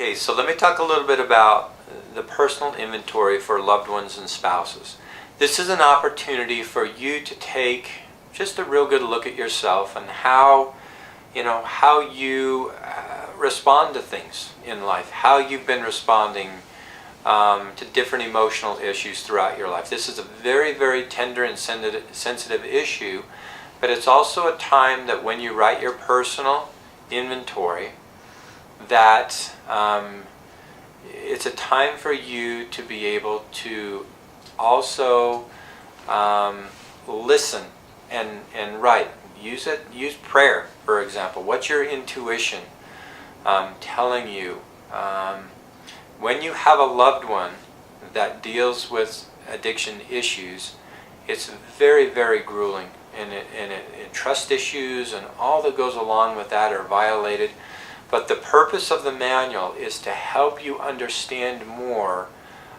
Okay, so let me talk a little bit about the personal inventory for loved ones and spouses. This is an opportunity for you to take just a real good look at yourself and how you respond to things in life, how you've been responding to different emotional issues throughout your life. This is a very, very tender and sensitive issue, but it's also a time that when you write your personal inventory, that it's a time for you to be able to also listen and write. Use prayer, for example. What's your intuition telling you? When you have a loved one that deals with addiction issues, it's very, very grueling, and trust issues and all that goes along with that are violated. But the purpose of the manual is to help you understand more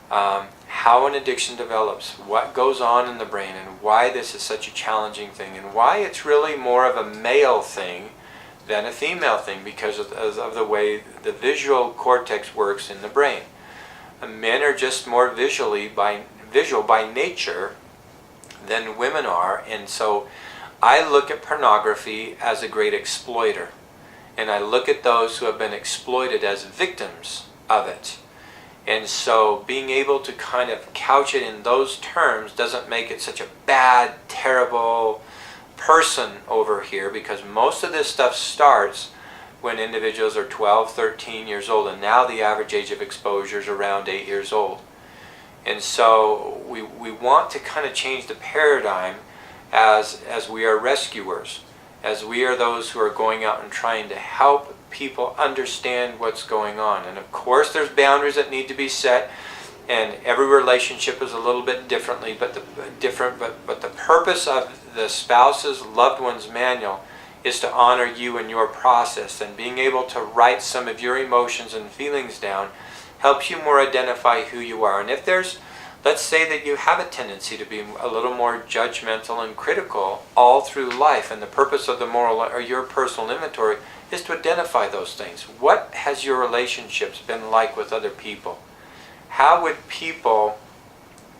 how an addiction develops, what goes on in the brain, and why this is such a challenging thing, and why it's really more of a male thing than a female thing because of the way the visual cortex works in the brain. Men are just more visual by nature than women are, and so I look at pornography as a great exploiter. And I look at those who have been exploited as victims of it. And so being able to kind of couch it in those terms doesn't make it such a bad, terrible person over here, because most of this stuff starts when individuals are 12, 13 years old, and now the average age of exposure is around 8 years old. And so we want to kind of change the paradigm as we are rescuers, as we are those who are going out and trying to help people understand what's going on. And of course there's boundaries that need to be set, and every relationship is a little bit differently, but the purpose of the spouse's loved one's manual is to honor you and your process, and being able to write some of your emotions and feelings down helps you more identify who you are. And if there's, let's say that you have a tendency to be a little more judgmental and critical all through life, and the purpose of the moral or your personal inventory is to identify those things. What has your relationships been like with other people? How would people,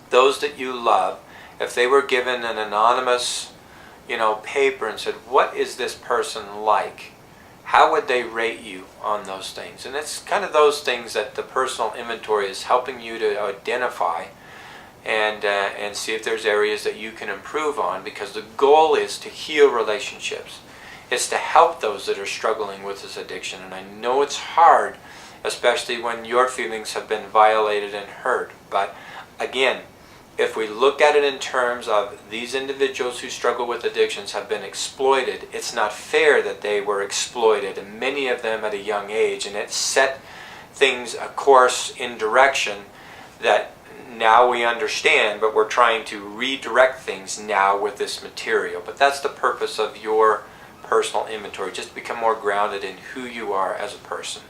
those that you love, if they were given an anonymous, paper and said, what is this person like? How would they rate you on those things? And it's kind of those things that the personal inventory is helping you to identify and see if there's areas that you can improve on, because the goal is to heal relationships. It's to help those that are struggling with this addiction. And I know it's hard, especially when your feelings have been violated and hurt. But again, if we look at it in terms of these individuals who struggle with addictions have been exploited, it's not fair that they were exploited, and many of them at a young age, and it set things a course in direction that now we understand, but we're trying to redirect things now with this material. But that's the purpose of your personal inventory, just to become more grounded in who you are as a person.